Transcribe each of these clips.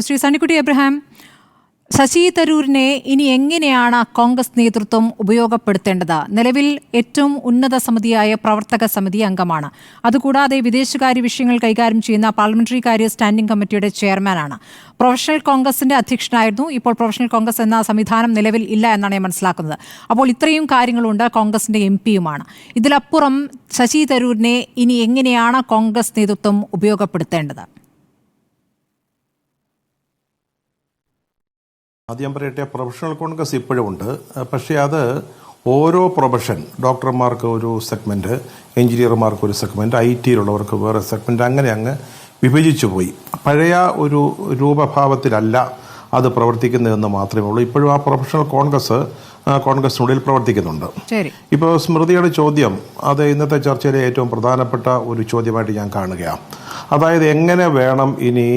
Shri Sunnykutty Abraham, Sasi തരൂരിനെ ഇനി എങ്ങനെയാണ് കോൺഗ്രസ് നേതൃത്വം ഉപയോഗപ്പെടുത്തേണ്ടത്? നിലവിൽ ഏറ്റവും ഉന്നത സമിതിയായ പ്രവർത്തക സമിതി അംഗമാണ്. അതുകൂടാതെ വിദേശകാര്യ വിഷയങ്ങൾ കൈകാര്യം ചെയ്യുന്ന പാർലമെന്ററി കാര്യ സ്റ്റാൻഡിംഗ് കമ്മിറ്റിയുടെ ചെയർമാനാണ്. പ്രൊഫഷണൽ കോൺഗ്രസിന്റെ അധ്യക്ഷനായിരുന്നു. ഇപ്പോൾ പ്രൊഫഷണൽ കോൺഗ്രസ് എന്ന സംവിധാനം നിലവിൽ ഇല്ല എന്നാണ് ഞാൻ മനസ്സിലാക്കുന്നത്. അപ്പോൾ ഇത്രയും കാര്യങ്ങളുണ്ട്. കോൺഗ്രസിന്റെ MP-യുമാണ്. ഇതിലപ്പുറം ശശി തരൂരിനെ ഇനി എങ്ങനെയാണ് കോൺഗ്രസ് നേതൃത്വം ഉപയോഗപ്പെടുത്തേണ്ടത്? ആദ്യം പറയട്ടെ, പ്രൊഫഷണൽ കോൺഗ്രസ് ഇപ്പോഴും ഉണ്ട്. പക്ഷേ അത് ഓരോ പ്രൊഫഷൻ, ഡോക്ടർമാർക്ക് ഒരു സെഗ്മെൻറ്റ്, എഞ്ചിനീയർമാർക്ക് ഒരു സെഗ്മെൻറ്റ്, IT-യിലുള്ളവർക്ക് വേറെ സെഗ്മെൻറ്റ്, അങ്ങനെ അങ്ങ് വിഭജിച്ചു പോയി. പഴയ ഒരു രൂപഭാവത്തിലല്ല അത് പ്രവർത്തിക്കുന്നതെന്ന് മാത്രമേ ഉള്ളൂ. ഇപ്പോഴും ആ പ്രൊഫഷണൽ കോൺഗ്രസിനുള്ളിൽ പ്രവർത്തിക്കുന്നുണ്ട്. ഇപ്പോൾ സ്മൃതിയുടെ ചോദ്യം അത് ഇന്നത്തെ ചർച്ചയിലെ ഏറ്റവും പ്രധാനപ്പെട്ട ഒരു ചോദ്യമായിട്ട് ഞാൻ കാണുകയാണ്. അതായത് എങ്ങനെ വേണം ഇനി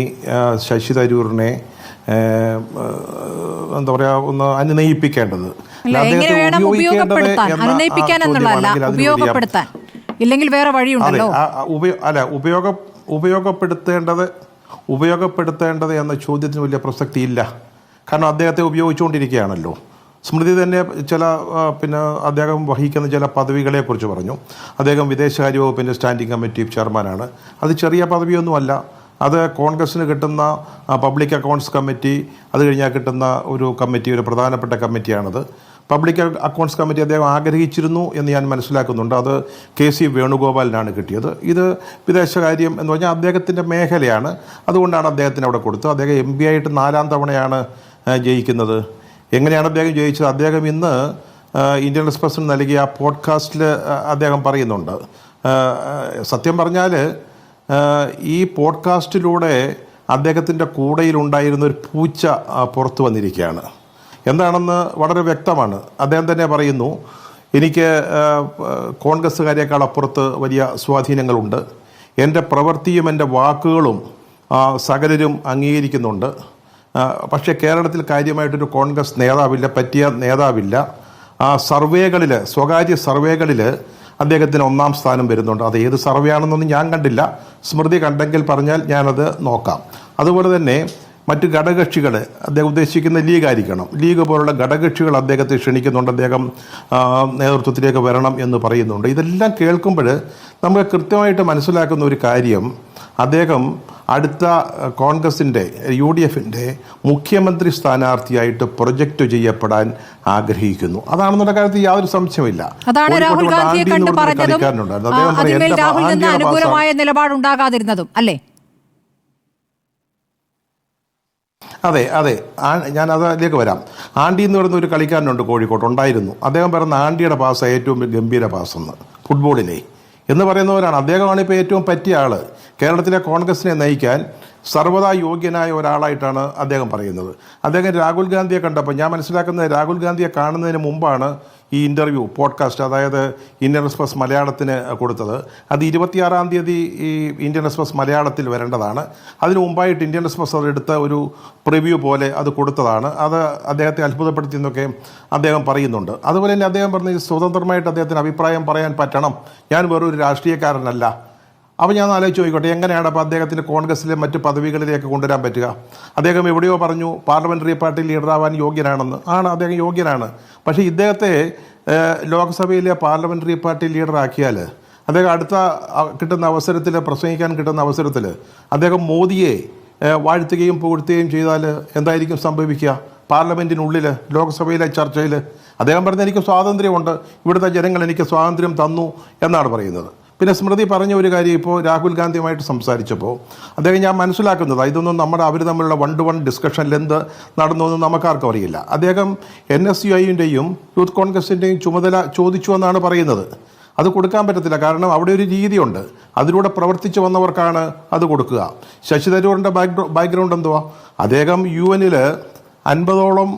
ശശി തരൂരിനെ എന്താ പറയാ ഒന്ന് അനുനയിപ്പിക്കേണ്ടത്? ഉപയോഗപ്പെടുത്തേണ്ടത് എന്ന ചോദ്യത്തിന് വലിയ പ്രസക്തിയില്ല. കാരണം അദ്ദേഹത്തെ ഉപയോഗിച്ചുകൊണ്ടിരിക്കുകയാണല്ലോ. സ്മൃതി തന്നെ ചില അദ്ദേഹം വഹിക്കുന്ന ചില പദവികളെ കുറിച്ച് പറഞ്ഞു. അദ്ദേഹം വിദേശകാര്യ വകുപ്പിൻ്റെ സ്റ്റാൻഡിംഗ് കമ്മിറ്റി ചെയർമാനാണ്. അത് ചെറിയ പദവിയൊന്നുമല്ല. അത് കോൺഗ്രസ്സിന് കിട്ടുന്ന പബ്ലിക് അക്കൗണ്ട്സ് കമ്മിറ്റി, അത് കഴിഞ്ഞാൽ കിട്ടുന്ന ഒരു കമ്മിറ്റി, ഒരു പ്രധാനപ്പെട്ട കമ്മിറ്റിയാണത്. പബ്ലിക് അക്കൗണ്ട്സ് കമ്മിറ്റി അദ്ദേഹം ആഗ്രഹിച്ചിരുന്നു എന്ന് ഞാൻ മനസ്സിലാക്കുന്നുണ്ട്. അത് KC വേണുഗോപാലിനാണ് കിട്ടിയത്. ഇത് വിദേശകാര്യം എന്ന് പറഞ്ഞാൽ അദ്ദേഹത്തിൻ്റെ മേഖലയാണ്. അതുകൊണ്ടാണ് അദ്ദേഹത്തിന് അവിടെ കൊടുത്തത്. അദ്ദേഹം MP ആയിട്ട് 4ാം തവണയാണ് ജയിക്കുന്നത്. എങ്ങനെയാണ് അദ്ദേഹം ജയിച്ചത്? അദ്ദേഹം ഇന്ന് ഇന്ത്യൻ എക്സ്പ്രസിന് നൽകിയ പോഡ്കാസ്റ്റിൽ അദ്ദേഹം പറയുന്നുണ്ട്. സത്യം പറഞ്ഞാൽ ഈ പോഡ്കാസ്റ്റിലൂടെ അദ്ദേഹത്തിൻ്റെ കൂടയിലുണ്ടായിരുന്ന ഒരു പൂച്ച പുറത്തു വന്നിരിക്കുകയാണ്. എന്താണെന്ന് വളരെ വ്യക്തമാണ്. അദ്ദേഹം തന്നെ പറയുന്നു, എനിക്ക് കോൺഗ്രസ്സുകാരേക്കാൾ അപ്പുറത്ത് വലിയ സ്വാധീനങ്ങളുണ്ട്. എൻ്റെ പ്രവൃത്തിയും എൻ്റെ വാക്കുകളും സകലരും അംഗീകരിക്കുന്നുണ്ട്. പക്ഷേ കേരളത്തിൽ കാര്യമായിട്ടൊരു കോൺഗ്രസ് നേതാവില്ല, പറ്റിയ നേതാവില്ല. സർവേകളിൽ, സ്വകാര്യ സർവേകളിൽ അദ്ദേഹത്തിന് 1ാം സ്ഥാനം വരുന്നുണ്ട്. അത് ഏത് സർവേ ആണെന്നൊന്നും ഞാൻ കണ്ടില്ല. സ്മൃതി കണ്ടെങ്കിൽ പറഞ്ഞാൽ ഞാനത് നോക്കാം. അതുപോലെ തന്നെ മറ്റ് ഘടകകക്ഷികൾ, അദ്ദേഹം ഉദ്ദേശിക്കുന്ന ലീഗായിരിക്കണം, ലീഗ് പോലുള്ള ഘടകകക്ഷികൾ അദ്ദേഹത്തെ ക്ഷണിക്കുന്നുണ്ട്. അദ്ദേഹം നേതൃത്വത്തിലേക്ക് വരണം എന്ന് പറയുന്നുണ്ട്. ഇതെല്ലാം കേൾക്കുമ്പോൾ നമുക്ക് കൃത്യമായിട്ട് മനസ്സിലാക്കുന്ന ഒരു കാര്യം, അദ്ദേഹം അടുത്ത കോൺഗ്രസിൻ്റെ UDFൻ്റെ മുഖ്യമന്ത്രി സ്ഥാനാർത്ഥിയായിട്ട് പ്രൊജക്റ്റ് ചെയ്യപ്പെടാൻ ആഗ്രഹിക്കുന്നു. അതാണെന്നുള്ള കാര്യത്തിൽ യാതൊരു സംശയമില്ല. അതെ, ഞാൻ അതിലേക്ക് വരാം. ആണ്ടി എന്ന് പറയുന്ന ഒരു കളിക്കാരനുണ്ട് കോഴിക്കോട്ട്, ഉണ്ടായിരുന്നു. അദ്ദേഹം പറയുന്ന ആണ്ടിയുടെ പാസ് ഏറ്റവും ഗംഭീര പാസ്സെന്ന്, ഫുട്ബോളിലെ എന്ന് പറയുന്നവരാണ്. അദ്ദേഹമാണ് ഇപ്പോൾ ഏറ്റവും പറ്റിയ ആൾ. കേരളത്തിലെ കോൺഗ്രസിനെ നയിക്കാൻ സർവ്വതാ യോഗ്യനായ ഒരാളായിട്ടാണ് അദ്ദേഹം പറയുന്നത്. അദ്ദേഹം രാഹുൽ ഗാന്ധിയെ കണ്ടപ്പോൾ ഞാൻ മനസ്സിലാക്കുന്നത്, രാഹുൽ ഗാന്ധിയെ കാണുന്നതിന് മുമ്പാണ് ഈ ഇൻ്റർവ്യൂ പോഡ്കാസ്റ്റ്, അതായത് ഇന്ത്യൻ എക്സ്പ്രസ് മലയാളത്തിന് കൊടുത്തത്. അത് 26-ാം തീയതി ഈ ഇന്ത്യൻ എക്സ്പ്രസ് മലയാളത്തിൽ വരേണ്ടതാണ്. അതിനു മുമ്പായിട്ട് ഇന്ത്യൻ എക്സ്പ്രസ് അതെടുത്ത ഒരു പ്രിവ്യൂ പോലെ അത് കൊടുത്തതാണ്. അത് അദ്ദേഹത്തെ അത്ഭുതപ്പെടുത്തിയെന്നൊക്കെ അദ്ദേഹം പറയുന്നുണ്ട്. അതുപോലെ തന്നെ അദ്ദേഹം പറഞ്ഞ സ്വതന്ത്രമായിട്ട് അദ്ദേഹത്തിന് അഭിപ്രായം പറയാൻ പറ്റണം, ഞാൻ വേറൊരു രാഷ്ട്രീയക്കാരനല്ല. അപ്പോൾ ഞാൻ ആലോചിച്ച് നോക്കിക്കോട്ടെ, എങ്ങനെയാണ് അപ്പോൾ അദ്ദേഹത്തിന് കോൺഗ്രസിലെ മറ്റ് പദവികളിലേക്ക് കൊണ്ടുവരാൻ പറ്റുക? അദ്ദേഹം എവിടെയോ പറഞ്ഞു പാർലമെൻ്ററി പാർട്ടി ലീഡറാവാൻ യോഗ്യനാണെന്ന്. അദ്ദേഹം യോഗ്യനാണ്. പക്ഷേ ഇദ്ദേഹത്തെ ലോക്സഭയിലെ പാർലമെൻ്ററി പാർട്ടി ലീഡറാക്കിയാൽ അദ്ദേഹം അടുത്ത കിട്ടുന്ന അവസരത്തിൽ, പ്രസംഗിക്കാൻ കിട്ടുന്ന അവസരത്തിൽ അദ്ദേഹം മോദിയെ വാഴ്ത്തുകയും പുകഴ്ത്തുകയും ചെയ്താൽ എന്തായിരിക്കും സംഭവിക്കുക? പാർലമെൻറ്റിനുള്ളിൽ, ലോക്സഭയിലെ ചർച്ചയിൽ അദ്ദേഹം പറഞ്ഞ എനിക്ക് സ്വാതന്ത്ര്യമുണ്ട്, ഇവിടുത്തെ ജനങ്ങൾ എനിക്ക് സ്വാതന്ത്ര്യം തന്നു എന്നാണ് പറയുന്നത്. പിന്നെ സ്മൃതി പറഞ്ഞ ഒരു കാര്യം, ഇപ്പോൾ രാഹുൽ ഗാന്ധിയുമായിട്ട് സംസാരിച്ചപ്പോൾ അദ്ദേഹം, ഞാൻ മനസ്സിലാക്കുന്നത് ഇതൊന്നും അവർ തമ്മിലുള്ള 1-to-1 ഡിസ്കഷനിൽ എന്ത് നടന്നു എന്ന് നമുക്കാർക്കും അറിയില്ല. അദ്ദേഹം NSUIൻ്റെയും യൂത്ത് കോൺഗ്രസിൻ്റെയും ചുമതല ചോദിച്ചു എന്നാണ് പറയുന്നത്. അത് കൊടുക്കാൻ പറ്റത്തില്ല. കാരണം അവിടെ ഒരു രീതിയുണ്ട്, അതിലൂടെ പ്രവർത്തിച്ചു വന്നവർക്കാണ് അത് കൊടുക്കുക. ശശി തരൂരിൻ്റെ ബാക്ക്ഗ്രൗണ്ട് എന്തുവാ? അദ്ദേഹം UN-ൽ 50ഓളം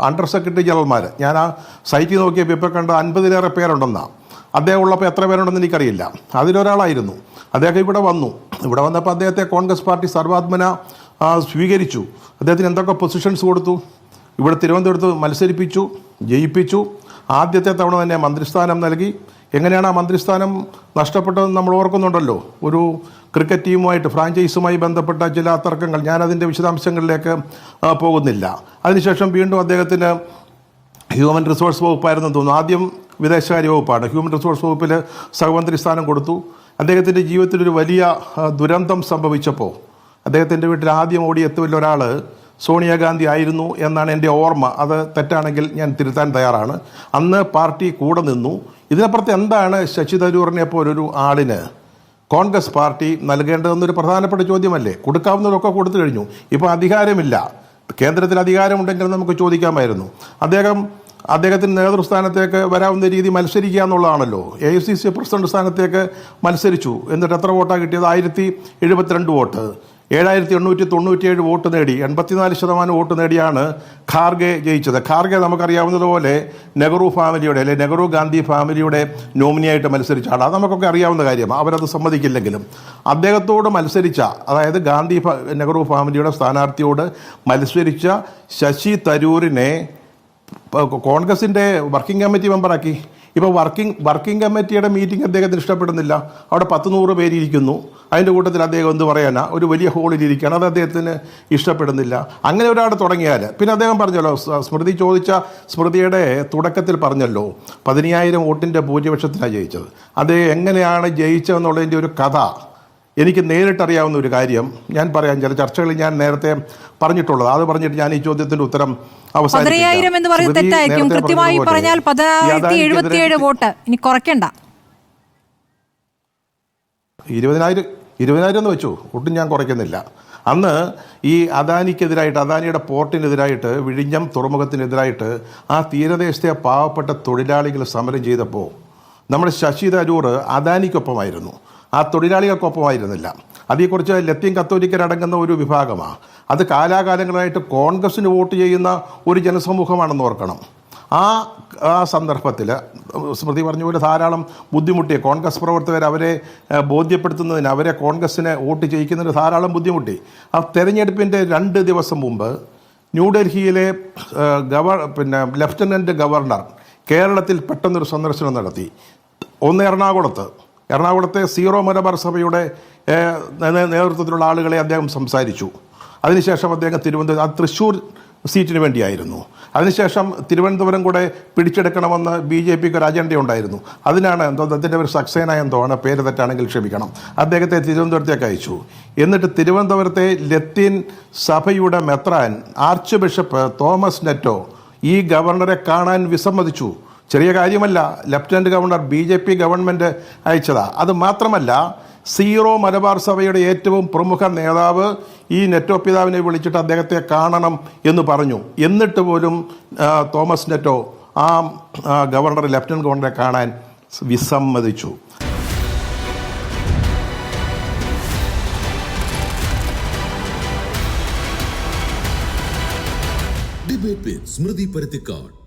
അണ്ടർ സെക്രട്ടറി ജനറൽമാർ, ഞാൻ ആ സൈറ്റിൽ നോക്കിയപ്പോൾ ഇപ്പോൾ കണ്ട 50-ലേറെ പേരുണ്ടെന്നാണ്. അദ്ദേഹം ഉള്ളപ്പോൾ എത്ര പേരുണ്ടെന്ന് എനിക്കറിയില്ല. അതിലൊരാളായിരുന്നു. അദ്ദേഹം ഇവിടെ വന്നപ്പോൾ അദ്ദേഹത്തെ കോൺഗ്രസ് പാർട്ടി സർവാത്മന സ്വീകരിച്ചു. അദ്ദേഹത്തിന് എന്തൊക്കെ പൊസിഷൻസ് കൊടുത്തു. ഇവിടെ തിരുവനന്തപുരത്ത് മത്സരിപ്പിച്ചു, ജയിപ്പിച്ചു. ആദ്യത്തെ തവണ തന്നെ മന്ത്രിസ്ഥാനം നൽകി. എങ്ങനെയാണ് ആ മന്ത്രിസ്ഥാനം നഷ്ടപ്പെട്ടതെന്ന് നമ്മൾ ഓർക്കുന്നുണ്ടല്ലോ. ഒരു ക്രിക്കറ്റ് ടീമുമായിട്ട് ഫ്രാഞ്ചൈസുമായി ബന്ധപ്പെട്ട ചില തർക്കങ്ങൾ, ഞാനതിൻ്റെ വിശദാംശങ്ങളിലേക്ക് പോകുന്നില്ല. അതിനുശേഷം വീണ്ടും അദ്ദേഹത്തിന് ഹ്യൂമൻ റിസോഴ്സ് വകുപ്പായിരുന്നു തോന്നുന്നു. ആദ്യം വിദേശകാര്യ വകുപ്പാണ്. ഹ്യൂമൻ റിസോഴ്സ് വകുപ്പിൽ സഹമന്ത്രി സ്ഥാനം കൊടുത്തു. അദ്ദേഹത്തിൻ്റെ ജീവിതത്തിലൊരു വലിയ ദുരന്തം സംഭവിച്ചപ്പോൾ അദ്ദേഹത്തിൻ്റെ വീട്ടിൽ ആദ്യം ഓടിയെത്തുന്ന ഒരാൾ സോണിയാഗാന്ധി ആയിരുന്നു എന്നാണ് എൻ്റെ ഓർമ്മ. അത് തെറ്റാണെങ്കിൽ ഞാൻ തിരുത്താൻ തയ്യാറാണ്. അന്ന് പാർട്ടി കൂടെ നിന്നു. ഇതിനപ്പുറത്ത് എന്താണ് ശശി തരൂരിനെ പോലൊരു ആളിന് കോൺഗ്രസ് പാർട്ടി നൽകേണ്ടതെന്നൊരു പ്രധാനപ്പെട്ട ചോദ്യമല്ലേ. കൊടുക്കാവുന്നതൊക്കെ കൊടുത്തു കഴിഞ്ഞു. ഇപ്പോൾ അധികാരമില്ല. കേന്ദ്രത്തിൽ അധികാരമുണ്ടെങ്കിൽ നമുക്ക് ചോദിക്കാമായിരുന്നു. അദ്ദേഹത്തിന് നേതൃസ്ഥാനത്തേക്ക് വരാവുന്ന രീതി മത്സരിക്കുക എന്നുള്ളതാണല്ലോ. AICC പ്രസിഡന്റ് സ്ഥാനത്തേക്ക് മത്സരിച്ചു. എന്നിട്ട് എത്ര വോട്ടാണ് കിട്ടിയത്? 1072 വോട്ട്. 7897 വോട്ട് നേടി 84% വോട്ട് നേടിയാണ് ഖാർഗെ ജയിച്ചത്. ഖാർഗെ നമുക്കറിയാവുന്നതുപോലെ നെഹ്റു ഫാമിലിയുടെ അല്ലെ നെഹ്റു ഗാന്ധി ഫാമിലിയുടെ നോമിനിയായിട്ട് മത്സരിച്ച ആളാണ്. നമുക്കൊക്കെ അറിയാവുന്ന കാര്യമാണ്. അവരത് സമ്മതിക്കില്ലെങ്കിലും അദ്ദേഹത്തോട് മത്സരിച്ച, അതായത് നെഹ്റു ഫാമിലിയുടെ സ്ഥാനാർത്ഥിയോട് മത്സരിച്ച ശശി തരൂരിനെ കോൺഗ്രസിൻ്റെ വർക്കിംഗ് കമ്മിറ്റി മെമ്പറാക്കി. ഇപ്പോൾ വർക്കിംഗ് കമ്മിറ്റിയുടെ മീറ്റിംഗ് അദ്ദേഹത്തിന് ഇഷ്ടപ്പെടുന്നില്ല. അവിടെ 100 പേര് ഇരിക്കുന്നു. അതിൻ്റെ കൂട്ടത്തിൽ അദ്ദേഹം എന്ത് പറയാനാ, ഒരു വലിയ ഹോളിലിരിക്കുകയാണ്. അത് അദ്ദേഹത്തിന് ഇഷ്ടപ്പെടുന്നില്ല. അങ്ങനെ ഒരാൾ തുടങ്ങിയാൽ പിന്നെ അദ്ദേഹം പറഞ്ഞല്ലോ, സ്മൃതി ചോദിച്ച സ്മൃതിയുടെ തുടക്കത്തിൽ പറഞ്ഞല്ലോ 10000 വോട്ടിൻ്റെ ഭൂരിപക്ഷത്തിലാണ് ജയിച്ചത്. അത് എങ്ങനെയാണ് ജയിച്ചതെന്നുള്ളതിൻ്റെ ഒരു കഥ എനിക്ക് നേരിട്ടറിയാവുന്ന ഒരു കാര്യം ഞാൻ പറയാം. ചില ചർച്ചകളിൽ ഞാൻ നേരത്തെ പറഞ്ഞിട്ടുള്ളത്. അത് പറഞ്ഞിട്ട് ഞാൻ ഈ ചോദ്യത്തിൻ്റെ ഉത്തരം 10,000 എന്ന് പറയുന്നത് തെറ്റായിരിക്കും. കൃത്യമായി പറഞ്ഞാൽ 10,077 വോട്ട്. ഇനി കുറയ്ക്കണ്ട. 20,000 എന്ന് വെച്ചു. ഒട്ടും ഞാൻ കുറയ്ക്കുന്നില്ല. അന്ന് ഈ അദാനിക്കെതിരായിട്ട്, അദാനിയുടെ പോർട്ടിനെതിരായിട്ട്, വിഴിഞ്ഞം തുറമുഖത്തിനെതിരായിട്ട് ആ തീരദേശത്തെ പാവപ്പെട്ട തൊഴിലാളികൾ സമരം ചെയ്തപ്പോൾ നമ്മുടെ ശശി തരൂർ അദാനിക്കൊപ്പമായിരുന്നു, ആ തൊഴിലാളികൾക്കൊപ്പമായിരുന്നില്ല. അതേക്കുറിച്ച് ലത്തീൻ കത്തോലിക്കരടങ്ങുന്ന ഒരു വിഭാഗമാണ്. അത് കാലാകാലങ്ങളായിട്ട് കോൺഗ്രസിന് വോട്ട് ചെയ്യുന്ന ഒരു ജനസമൂഹമാണെന്ന് ഓർക്കണം. ആ സന്ദർഭത്തിൽ സ്മൃതി പറഞ്ഞ പോലെ ധാരാളം ബുദ്ധിമുട്ടി കോൺഗ്രസ് പ്രവർത്തകർ. അവരെ ബോധ്യപ്പെടുത്തുന്നതിന്, അവരെ കോൺഗ്രസ്സിനെ വോട്ട് ചെയ്യിക്കുന്നതിന് ധാരാളം ബുദ്ധിമുട്ടി. ആ തെരഞ്ഞെടുപ്പിൻ്റെ 2 ദിവസം മുമ്പ് ന്യൂഡൽഹിയിലെ ലഫ്റ്റനൻറ്റ് ഗവർണർ കേരളത്തിൽ പെട്ടെന്നൊരു സന്ദർശനം നടത്തി. ഒന്ന് എറണാകുളത്തെ സീറോ മലബാർ സഭയുടെ നേതൃത്വത്തിലുള്ള ആളുകളെ അദ്ദേഹം സംസാരിച്ചു. അതിനുശേഷം അദ്ദേഹം തൃശ്ശൂർ സീറ്റിന് വേണ്ടിയായിരുന്നു. അതിനുശേഷം തിരുവനന്തപുരം കൂടെ പിടിച്ചെടുക്കണമെന്ന് BJPക്ക് ഒരു അജണ്ട ഉണ്ടായിരുന്നു. അതിനാണ് അതിൻ്റെ ഒരു സക്സേന എന്തോ ആണ്, പേര് തെറ്റാണെങ്കിൽ ക്ഷമിക്കണം, അദ്ദേഹത്തെ തിരുവനന്തപുരത്തേക്ക് അയച്ചു. എന്നിട്ട് തിരുവനന്തപുരത്തെ ലത്തീൻ സഭയുടെ മെത്രാൻ ആർച്ച് ബിഷപ്പ് തോമസ് നെറ്റോ ഈ ഗവർണറെ കാണാൻ വിസമ്മതിച്ചു. ചെറിയ കാര്യമല്ല. ലഫ്റ്റനൻറ്റ് ഗവർണർ BJP ഗവൺമെൻറ് അയച്ചതാ. അത് മാത്രമല്ല, സീറോ മലബാർ സഭയുടെ ഏറ്റവും പ്രമുഖ നേതാവ് ഈ നെറ്റോ പിതാവിനെ വിളിച്ചിട്ട് അദ്ദേഹത്തെ കാണണം എന്ന് പറഞ്ഞു. എന്നിട്ട് പോലും തോമസ് നെറ്റോ ആ ലഫ്റ്റനൻറ്റ് ഗവർണറെ കാണാൻ വിസമ്മതിച്ചു. ഡിബേറ്റ് വിത്ത് സ്മൃതി പരുത്തിക്കാട്.